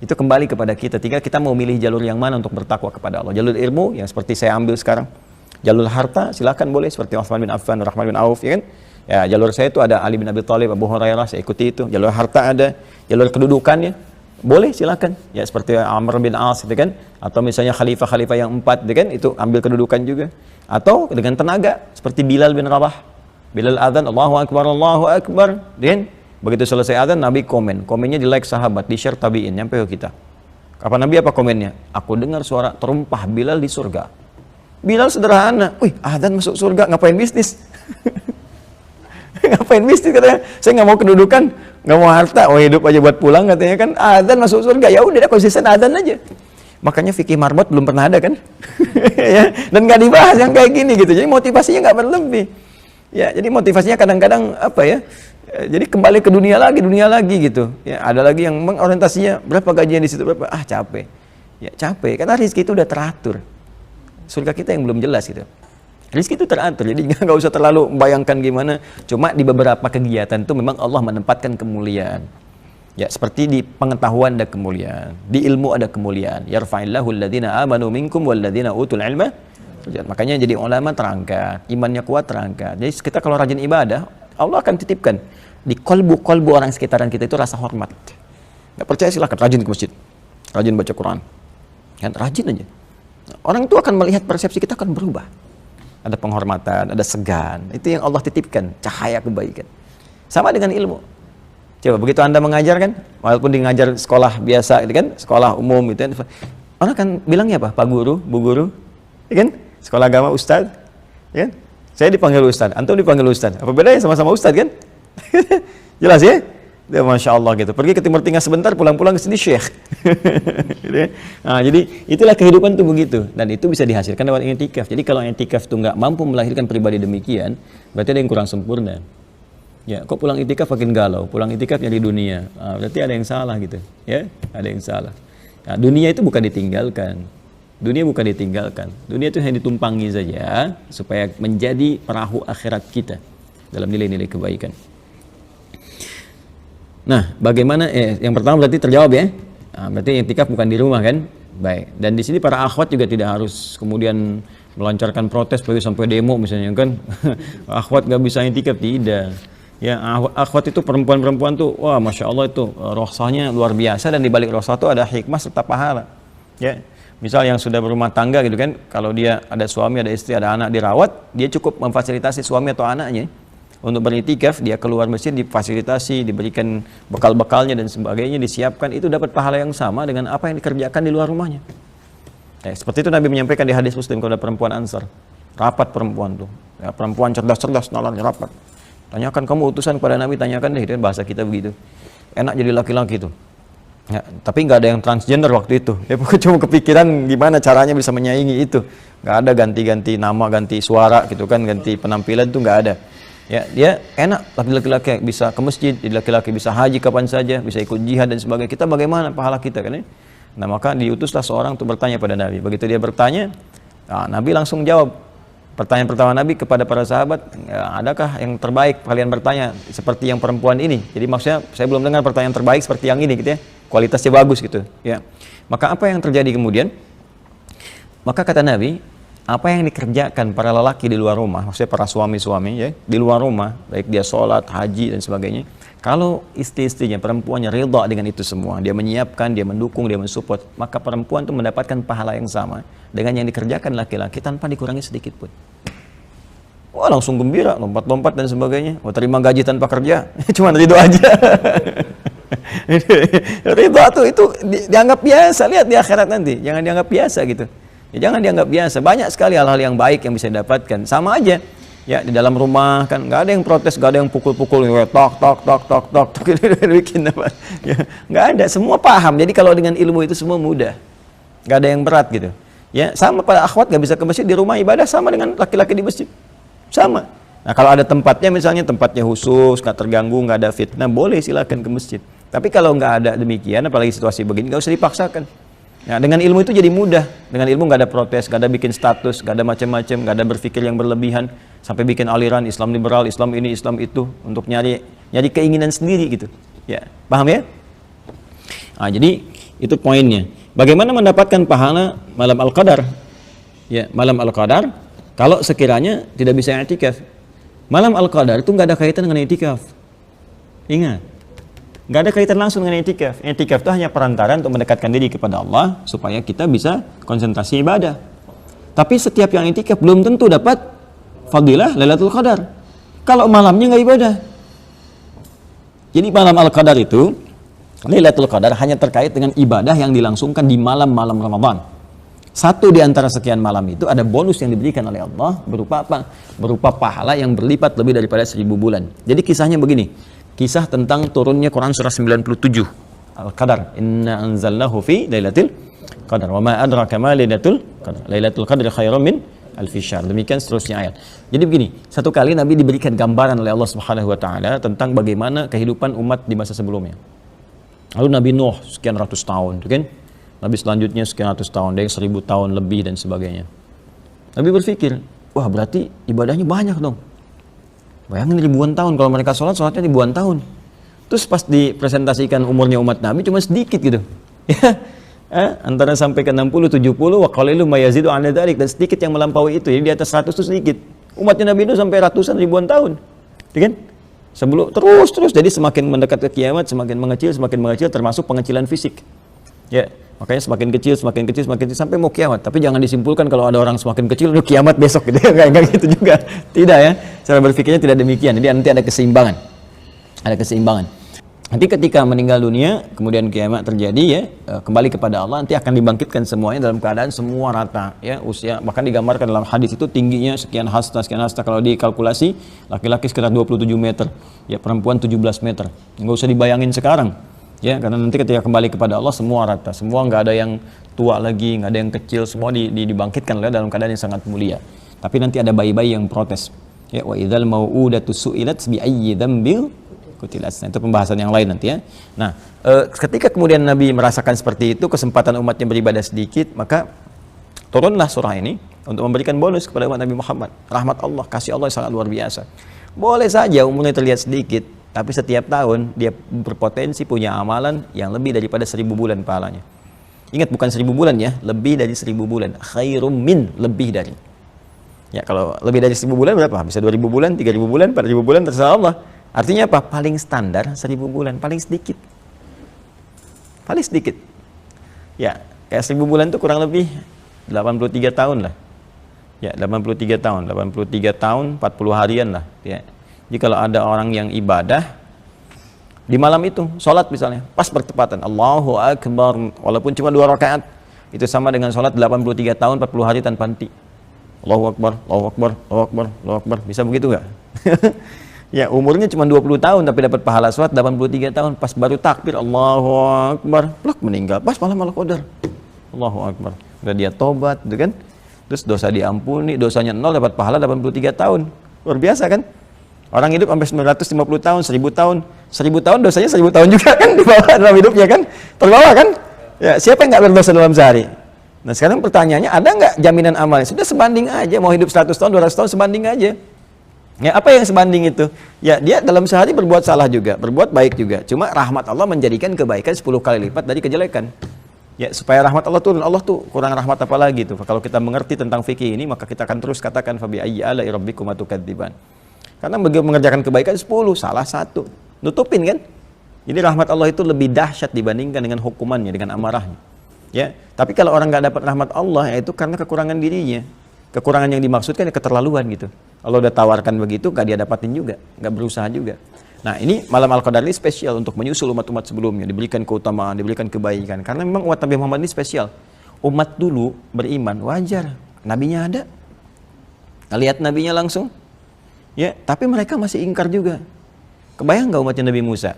Itu kembali kepada kita. Tinggal kita mau milih jalur yang mana untuk bertakwa kepada Allah. Jalur ilmu yang seperti saya ambil sekarang. Jalur harta silakan boleh seperti Utsman bin Affan, Rahman bin Auf, ya kan? Ya, jalur saya itu ada Ali bin Abi Thalib, Abu Hurairah, saya ikuti itu. Jalur harta ada, jalur kedudukannya boleh silakan. Ya seperti Amr bin As, gitu kan? Atau misalnya khalifah-khalifah yang 4, gitu kan? Itu ambil kedudukan juga. Atau dengan tenaga seperti Bilal bin Rabah. Bilal adzan, Allahu Akbar, dan begitu selesai adzan Nabi komennya di like sahabat, di share tabi'in, nyampe ke kita. Kata Nabi apa komennya? Aku dengar suara terumpah Bilal di surga. Bilal sederhana, wih adzan masuk surga, ngapain bisnis? Ngapain bisnis katanya? Saya nggak mau kedudukan, nggak mau harta, hidup aja buat pulang katanya kan. Adzan masuk surga, ya udah konsisten adzan aja. Makanya fikih marbot belum pernah ada kan? Ya, dan nggak dibahas yang kayak gini gitu. Jadi motivasinya nggak berlebih. Ya, jadi motivasinya kadang-kadang apa ya? Jadi kembali ke dunia lagi gitu. Ya, ada lagi yang orientasinya berapa gajian di situ berapa? Ah, capek. Ya, capek karena rezeki itu udah teratur. Surga kita yang belum jelas gitu. Rezeki itu teratur. Jadi nggak usah terlalu membayangkan gimana. Cuma di beberapa kegiatan itu memang Allah menempatkan kemuliaan. Ya, seperti di pengetahuan ada kemuliaan, di ilmu ada kemuliaan. Yarfa'illahu alladhina amanu minkum walladhina utul ilma. Makanya jadi ulama terangkat, imannya kuat terangkat. Jadi kita kalau rajin ibadah, Allah akan titipkan di kolbu orang sekitaran kita itu rasa hormat. Nggak percaya silahkan rajin ke masjid, rajin baca Quran, kan rajin aja. Orang itu akan melihat persepsi kita akan berubah. Ada penghormatan, ada segan. Itu yang Allah titipkan, cahaya kebaikan. Sama dengan ilmu. Coba begitu Anda mengajar kan, walaupun di ngajar sekolah biasa, gitu kan, sekolah umum gitu kan, orang kan bilangnya apa? Pak Guru, Bu Guru, ya kan? Sekolah agama Ustadz, ya kan? Saya dipanggil Ustadz, Antum dipanggil Ustadz. Apa bedanya sama-sama Ustadz kan? Jelas ya? Ya, Masya Allah gitu. Pergi ke Timur Tengah sebentar, pulang-pulang ke sini Syekh. Gitu ya? Nah, jadi itulah kehidupan tuh begitu. Dan itu bisa dihasilkan lewat i'tikaf. Jadi kalau i'tikaf itu nggak mampu melahirkan pribadi demikian, berarti ada yang kurang sempurna. Ya, kok pulang i'tikaf makin galau, pulang i'tikaf nyari dunia. Nah, berarti ada yang salah gitu. Ya, ada yang salah. Nah, dunia itu bukan ditinggalkan. Dunia bukan ditinggalkan. Dunia itu hanya ditumpangi saja supaya menjadi perahu akhirat kita dalam nilai-nilai kebaikan. Nah, bagaimana? Yang pertama berarti terjawab ya. Nah, berarti i'tikaf bukan di rumah kan? Baik. Dan di sini para akhwat juga tidak harus kemudian melancarkan protes sampai demo misalnya kan. Akhwat nggak bisa i'tikaf, tidak. Ya, akhwat itu perempuan-perempuan tuh, wah Masya Allah itu rohsahnya luar biasa, dan di balik rohsah itu ada hikmah serta pahala. Ya, misal yang sudah berumah tangga gitu kan, kalau dia ada suami, ada istri, ada anak dirawat, dia cukup memfasilitasi suami atau anaknya untuk beriktikaf, dia keluar masjid difasilitasi, diberikan bekal-bekalnya dan sebagainya, disiapkan, itu dapat pahala yang sama dengan apa yang dikerjakan di luar rumahnya. Ya, seperti itu Nabi menyampaikan di hadis Muslim kalau ada perempuan Ansar, rapat perempuan tuh, ya, perempuan cerdas-cerdas, nalarnya rapat. Tanyakan kamu utusan kepada Nabi, tanyakan deh, itu bahasa kita begitu. Enak jadi laki-laki tuh. Ya, tapi nggak ada yang transgender waktu itu. Ya, cuma kepikiran gimana caranya bisa menyaingi itu. Nggak ada ganti-ganti nama, ganti suara gitu kan, ganti penampilan tuh nggak ada. Ya, dia enak, laki-laki bisa ke masjid, laki-laki bisa haji kapan saja, bisa ikut jihad dan sebagainya. Kita bagaimana pahala kita kan? Nah, maka diutuslah seorang untuk bertanya pada Nabi. Begitu dia bertanya, nah, Nabi langsung jawab. Pertanyaan pertama Nabi kepada para sahabat, ya, adakah yang terbaik kalian bertanya seperti yang perempuan ini? Jadi maksudnya saya belum dengar pertanyaan terbaik seperti yang ini gitu ya. Kualitasnya bagus gitu ya. Maka apa yang terjadi kemudian? Maka kata Nabi, apa yang dikerjakan para lelaki di luar rumah, maksudnya para suami-suami ya, di luar rumah, baik dia sholat, haji dan sebagainya, kalau istri-istrinya, perempuannya ridha dengan itu semua, dia menyiapkan, dia mendukung, dia mensupport, maka perempuan itu mendapatkan pahala yang sama dengan yang dikerjakan laki-laki tanpa dikurangi sedikit pun. Wah, langsung gembira, lompat-lompat dan sebagainya. Mau terima gaji tanpa kerja, cuma ridho aja. Ridho tuh itu dianggap biasa, lihat di akhirat nanti, jangan dianggap biasa gitu. Ya jangan dianggap biasa. Banyak sekali hal-hal yang baik yang bisa didapatkan. Sama aja. Ya di dalam rumah kan nggak ada yang protes, nggak ada yang pukul-pukul, tok tok tok tok tok, bikin apa? Ya, nggak ada. Semua paham. Jadi kalau dengan ilmu itu semua mudah. Nggak ada yang berat gitu. Ya sama pada akhwat nggak bisa ke masjid, di rumah ibadah sama dengan laki-laki di masjid. Sama. Nah kalau ada tempatnya, misalnya tempatnya khusus, nggak terganggu, nggak ada fitnah, boleh silakan ke masjid. Tapi kalau nggak ada demikian, apalagi situasi begini, nggak usah dipaksakan. Nah dengan ilmu itu jadi mudah. Dengan ilmu nggak ada protes, nggak ada bikin status, nggak ada macam-macam, nggak ada berpikir yang berlebihan sampai bikin aliran Islam liberal, Islam ini, Islam itu untuk nyari keinginan sendiri gitu. Ya, paham ya? Nah, jadi itu poinnya. Bagaimana mendapatkan pahala malam Al-Qadar? Ya, malam Al-Qadar kalau sekiranya tidak bisa i'tikaf. Malam Al-Qadar itu nggak ada kaitan dengan i'tikaf. Ingat, nggak ada kaitan langsung dengan i'tikaf. I'tikaf itu hanya perantara untuk mendekatkan diri kepada Allah supaya kita bisa konsentrasi ibadah. Tapi setiap yang i'tikaf belum tentu dapat fadilah Lailatul Qadar kalau malamnya nggak ibadah. Jadi malam Al-Qadar itu, Lailatul Qadar hanya terkait dengan ibadah yang dilangsungkan di malam-malam Ramadan. Satu di antara sekian malam itu ada bonus yang diberikan oleh Allah berupa apa? Berupa pahala yang berlipat lebih daripada 1000 bulan. Jadi kisahnya begini. Kisah tentang turunnya Quran surah 97 Al-Qadar. Inna anzalnahu fi Lailatul Qadar. Wa ma adraka ma Lailatul Qadar. Lailatul Qadri khairum min alfi syahr. Demikian seterusnya ayat. Jadi begini, satu kali Nabi diberikan gambaran oleh Allah Subhanahu wa taala tentang bagaimana kehidupan umat di masa sebelumnya. Lalu Nabi Nuh sekian ratus tahun, kan? Nabi selanjutnya sekian ratus tahun, ada yang 1000 tahun lebih dan sebagainya. Nabi berpikir, wah berarti ibadahnya banyak dong. Bayangin ribuan tahun, kalau mereka sholatnya ribuan tahun. Terus pas dipresentasikan umurnya umat Nabi cuma sedikit gitu. Ya, antara sampai ke 60, 70, wa qalilum ma yazidu 'ala dzalik, dan sedikit yang melampaui itu. Jadi di atas 100 itu sedikit. Umatnya Nabi itu sampai ratusan ribuan tahun. Ya kan? Sebelum terus jadi semakin mendekat ke kiamat semakin mengecil termasuk pengecilan fisik. Ya, makanya semakin kecil sampai mau kiamat. Tapi jangan disimpulkan kalau ada orang semakin kecil itu kiamat besok gitu ya. Enggak gitu juga. Tidak ya. Cara berpikirnya tidak demikian. Jadi nanti ada keseimbangan. Nanti ketika meninggal dunia, kemudian kiamat terjadi ya, kembali kepada Allah, nanti akan dibangkitkan semuanya dalam keadaan semua rata ya, usia, bahkan digambarkan dalam hadis itu tingginya sekian hasta, kalau dikalkulasi laki-laki sekitar 27 meter, ya perempuan 17 meter. Nggak usah dibayangin sekarang ya, karena nanti ketika kembali kepada Allah semua rata, semua nggak ada yang tua lagi, nggak ada yang kecil, semua dibangkitkan dalam keadaan yang sangat mulia. Tapi nanti ada bayi-bayi yang protes ya, wa idzal mau'udatu su'ilat bi ayyi dzambil kutilat. Nah, itu pembahasan yang lain nanti ya. Nah, ketika kemudian Nabi merasakan seperti itu, kesempatan umatnya beribadah sedikit, maka turunlah surah ini untuk memberikan bonus kepada umat Nabi Muhammad. Rahmat Allah, kasih Allah yang sangat luar biasa. Boleh saja umurnya terlihat sedikit, tapi setiap tahun dia berpotensi punya amalan yang lebih daripada 1000 bulan pahalanya. Ingat, bukan 1000 bulan ya, lebih dari 1000 bulan. Khairum min, lebih dari. Ya, kalau lebih dari 1000 bulan berapa? Bisa 2000 bulan, 3000 bulan, 4000 bulan, terserah Allah. Artinya apa? Paling standar 1000 bulan, paling sedikit. Ya, kayak 1000 bulan itu kurang lebih 83 tahun lah. Ya, 83 tahun, 40 harian lah. Ya. Jadi kalau ada orang yang ibadah di malam itu, sholat misalnya, pas bertepatan, Allahu Akbar, walaupun cuma 2 rakaat, itu sama dengan sholat 83 tahun, 40 hari tanpa henti. Allahu Akbar, Allahu Akbar, Allahu Akbar, Allahu Akbar. Bisa begitu nggak? Ya, umurnya cuma 20 tahun tapi dapat pahala sholat 83 tahun. Pas baru takbir Allahu Akbar, plak meninggal. Pas malam Al-Qadar. Allahu Akbar. Udah dia tobat, gitu kan? Terus dosa diampuni, dosanya 0, dapat pahala 83 tahun. Luar biasa kan? Orang hidup sampai 950 tahun, 1000 tahun. 1000 tahun dosanya 1000 tahun juga kan di bawah dalam hidupnya kan? Terbawa kan? Ya, siapa yang nggak berdosa dalam sehari? Nah, sekarang pertanyaannya, ada nggak jaminan amalnya? Sudah sebanding aja, mau hidup 100 tahun, 200 tahun sebanding aja. Ya, apa yang sebanding itu? Ya, dia dalam sehari berbuat salah juga, berbuat baik juga. Cuma rahmat Allah menjadikan kebaikan 10 kali lipat dari kejelekan. Ya, supaya rahmat Allah turun. Allah tuh kurang rahmat apa lagi tuh? Kalau kita mengerti tentang fikih ini, maka kita akan terus katakan fabi ayyi ala'i rabbikum tukadziban. Karena begitu mengerjakan kebaikan 10, salah 1. Nutupin kan? Jadi rahmat Allah itu lebih dahsyat dibandingkan dengan hukumannya, dengan amarahnya. Ya, tapi kalau orang nggak dapat rahmat Allah, yaitu karena kekurangan dirinya. Kekurangan yang dimaksudkan ya keterlaluan gitu. Allah udah tawarkan begitu, nggak dia dapatin juga, nggak berusaha juga. Nah, ini malam Al-Qadar ini spesial untuk menyusul umat-umat sebelumnya, diberikan keutamaan, diberikan kebaikan. Karena memang umat Nabi Muhammad ini spesial. umat dulu beriman, wajar. Nabinya ada. Lihat nabinya langsung. Ya, tapi mereka masih ingkar juga. Kebayang nggak umatnya Nabi Musa?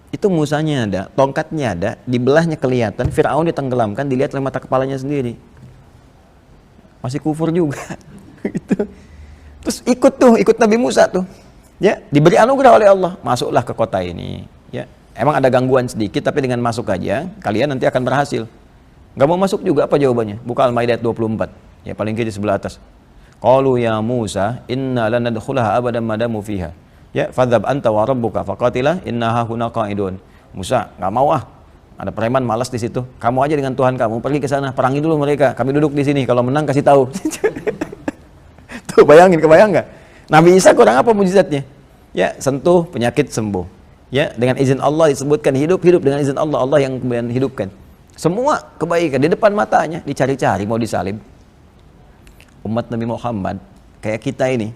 Itu Musanya ada, tongkatnya ada, dibelahnya kelihatan, Fir'aun ditenggelamkan, dilihat oleh mata kepalanya sendiri. Masih kufur juga. Gitu. Terus ikut Nabi Musa tuh. Ya, diberi anugerah oleh Allah, masuklah ke kota ini. Ya, emang ada gangguan sedikit, tapi dengan masuk aja, kalian nanti akan berhasil. Nggak mau masuk juga, apa jawabannya? Buka Al-Maidah ayat 24. Ya, paling kiri sebelah atas. Qalu ya Musa, inna lan nadkhulaha abadan madamu fiha. Ya, fadzhab anta wa rabbuka faqatila innaha huna qa'idun. Musa, nggak mau ah. Ada preman malas di situ. Kamu aja dengan Tuhan kamu pergi ke sana, perangi dulu mereka. Kami duduk di sini, kalau menang kasih tahu. Tuh, bayangin, kebayang nggak? Nabi Isa kurang apa mujizatnya? Ya, sentuh penyakit sembuh. Ya, dengan izin Allah disebutkan hidup dengan izin Allah, Allah yang kemudian hidupkan. Semua kebaikan di depan matanya dicari-cari mau disalib. Umat Nabi Muhammad kayak kita ini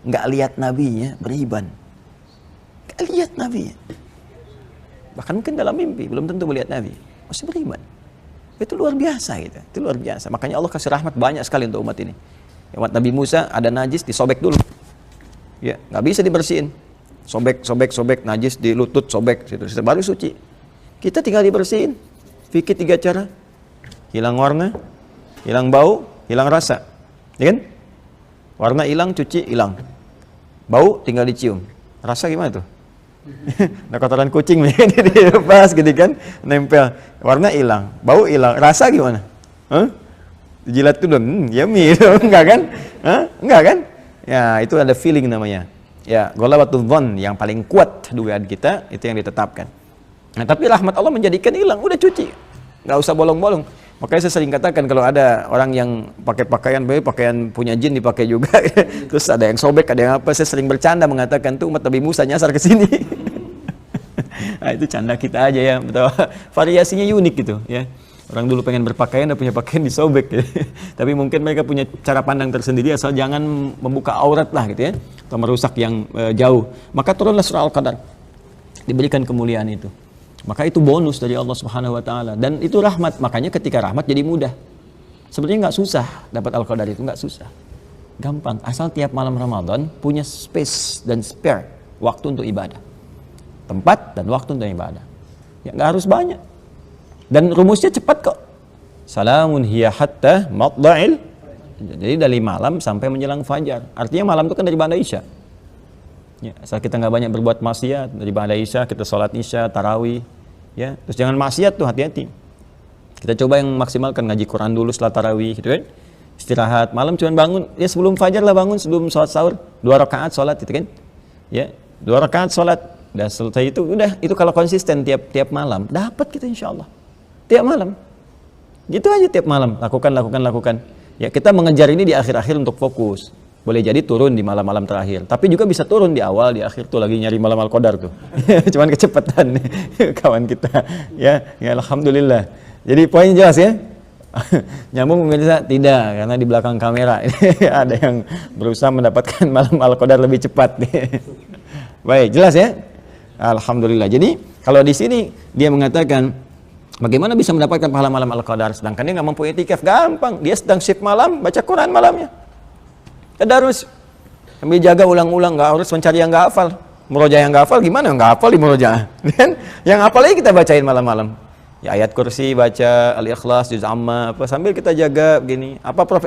nggak lihat nabinya beriman, nggak lihat nabinya, bahkan mungkin dalam mimpi belum tentu melihat nabi, masih beriman. Itu luar biasa gitu, itu luar biasa. Makanya Allah kasih rahmat banyak sekali untuk umat ini. Umat Nabi Musa ada najis disobek dulu, ya nggak bisa dibersihin, sobek najis di lutut, sobek situ baru suci. Kita tinggal dibersihin, fikih 3 cara, hilang warna, hilang bau, hilang rasa, ya kan? Warna hilang, cuci hilang. Bau tinggal dicium. Rasa gimana tuh? Nah, kotoran kucing dilepas gitu kan, nempel. Warna hilang, bau hilang, rasa gimana? Hah? Jilat tuh yummy, enggak kan? Hah? Enggak kan? Ya, itu ada feeling namanya. Ya, ghalabatul dzan, yang paling kuat dugaan kita itu yang ditetapkan. Nah, tapi rahmat Allah menjadikan hilang, udah cuci. Enggak usah bolong-bolong. Makanya saya sering katakan kalau ada orang yang pakai pakaian punya jin dipakai juga, terus ada yang sobek, ada yang apa, saya sering bercanda mengatakan tuh umat Nabi Musa nyasar ke sini. Nah, itu canda kita aja ya, betul. Variasinya unik gitu ya. Orang dulu pengen berpakaian, udah punya pakaian disobek ya. Tapi mungkin mereka punya cara pandang tersendiri, asal jangan membuka aurat lah gitu ya, atau merusak yang jauh. Maka turunlah surah Al-Qadar, diberikan kemuliaan itu. Maka itu bonus dari Allah Subhanahu wa taala, dan itu rahmat. Makanya ketika rahmat jadi mudah. Sebenarnya nggak susah dapat Al-Qadar, itu nggak susah. Gampang, asal tiap malam Ramadan punya space dan spare waktu untuk ibadah. Tempat dan waktu untuk ibadah. Ya nggak harus banyak. Dan rumusnya cepat kok. Salamun hiya hatta matla'il. Jadi dari malam sampai menjelang fajar. Artinya malam itu kan dari ba'da Isya. Ya, asal kita nggak banyak berbuat maksiat, dari ba'da Isya kita sholat Isya, tarawih. Ya, terus jangan maksiat tuh, hati-hati. Kita coba yang maksimalkan, ngaji Quran dulu setelah tarawih, gitu kan? Istirahat, malam cuma bangun, ya sebelum fajar lah bangun, sebelum sholat sahur, 2 rakaat sholat, gitu kan? Ya, 2 rakaat sholat, udah selesai itu, udah itu kalau konsisten tiap malam, dapat kita insya Allah, tiap malam, gitu aja tiap malam, lakukan. Ya kita mengejar ini di akhir-akhir untuk fokus. Boleh jadi turun di malam-malam terakhir, tapi juga bisa turun di awal, di akhir tuh lagi nyari malam Al-Qadar tuh. Cuman kecepatan kawan kita. Ya alhamdulillah. Jadi poin jelas ya. Nyambung pemirsa? Tidak, karena di belakang kamera ada yang berusaha mendapatkan malam Al-Qadar lebih cepat. Baik, jelas ya? Alhamdulillah. Jadi kalau di sini dia mengatakan bagaimana bisa mendapatkan pahala malam Al-Qadar, sedangkan dia nggak mampu itikaf. Gampang, dia sedang shift malam, baca Quran malamnya. Tadarus, sambil jaga ulang-ulang, nggak harus mencari yang nggak hafal. Murojaah yang nggak hafal gimana? Nggak hafal di murojaah. Dan yang hafal lagi kita bacain malam-malam. Ya ayat kursi baca, Al-Ikhlas, Juz Amma, apa sambil kita jaga begini.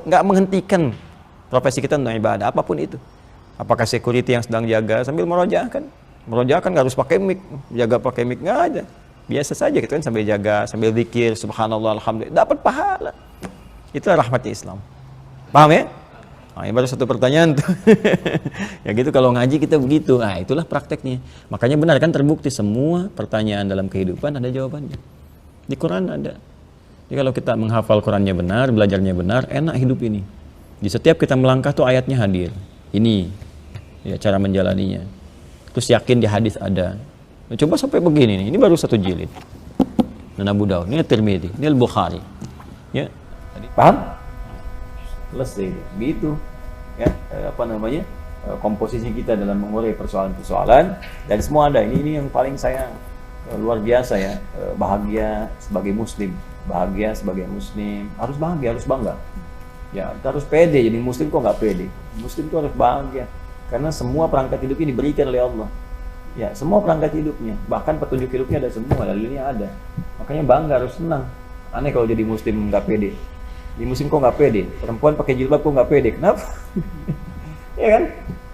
Nggak menghentikan profesi kita untuk ibadah, apapun itu. Apakah security yang sedang jaga sambil murojaah kan? Murojaah kan nggak harus pakai mic, jaga pakai mic nggak ada. Biasa saja gitu kan, sambil jaga, sambil zikir, subhanallah, alhamdulillah, dapat pahala. Itulah rahmatnya Islam. Paham ya? Nah, ini baru satu pertanyaan tuh. Ya gitu kalau ngaji kita begitu. Nah, itulah prakteknya. Makanya benar kan terbukti semua pertanyaan dalam kehidupan ada jawabannya. Di Quran ada. Jadi kalau kita menghafal Qurannya benar, belajarnya benar, enak hidup ini. Di setiap kita melangkah tuh ayatnya hadir. Ini ya cara menjalaninya. Terus yakin di hadis ada. Nah, coba sampai begini nih. Ini baru 1 jilid. Dan Abu Daud, ini Tirmidzi, ini Al-Bukhari. Ya. Paham? Selesai gitu ya, komposisi kita dalam mengurai persoalan-persoalan, dan semua ada. Ini yang paling saya luar biasa ya, bahagia sebagai muslim bahagia sebagai muslim, harus bahagia, harus bangga. Ya, kita harus pede. Jadi muslim kok nggak pede? Muslim itu harus bahagia, karena semua perangkat hidup ini diberikan oleh Allah. Ya, semua perangkat hidupnya, bahkan petunjuk hidupnya ada semua, dalilnya ada. Makanya bangga, harus senang. Aneh kalau jadi muslim nggak pede. Di muslim kok nggak pede? Perempuan pakai jilbab kok nggak pede? Kenapa? Ya kan?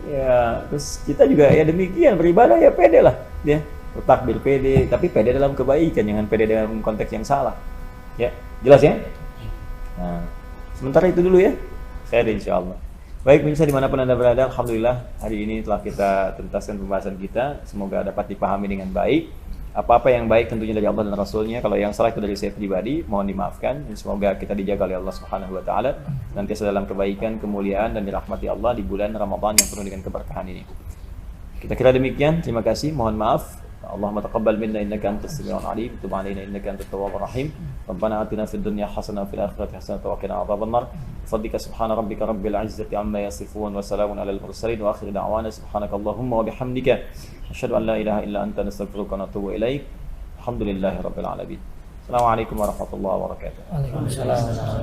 Ya, terus kita juga ya demikian, beribadah ya pede lah. Ya, bertakbir pede, tapi pede dalam kebaikan, jangan pede dalam konteks yang salah. Ya, jelas ya? Nah, sementara itu dulu ya. Saya ada insyaallah. Baik, pemirsa dimanapun Anda berada, alhamdulillah hari ini telah kita tuntaskan pembahasan kita. Semoga dapat dipahami dengan baik. Apa-apa yang baik tentunya dari Allah dan Rasulnya. Kalau yang salah itu dari saya pribadi, mohon dimaafkan. Dan semoga kita dijaga oleh Allah Subhanahu Wa Taala, nanti dalam kebaikan, kemuliaan dan dirahmati Allah di bulan Ramadan yang penuh dengan keberkahan ini. Kita kira demikian. Terima kasih. Mohon maaf. Allahumma taqabbal minna innaka antas samiul alim, tub alaina innaka antat tawwabur rahim. Rabbana atina fid dunya hasanah wa fil akhirati hasanah wa qina adzabannar. Fadlika subhana rabbika rabbil izzati amma yasifun wa salamun alal mursalin wa akhiru da'wana subhanakallahumma wa bihamdika asyhadu an la ilaha illa anta nastaghfiruka wa natubu ilaik. Alhamdulillahirabbil alamin. Assalamualaikum warahmatullahi wabarakatuh. Waalaikumsalam.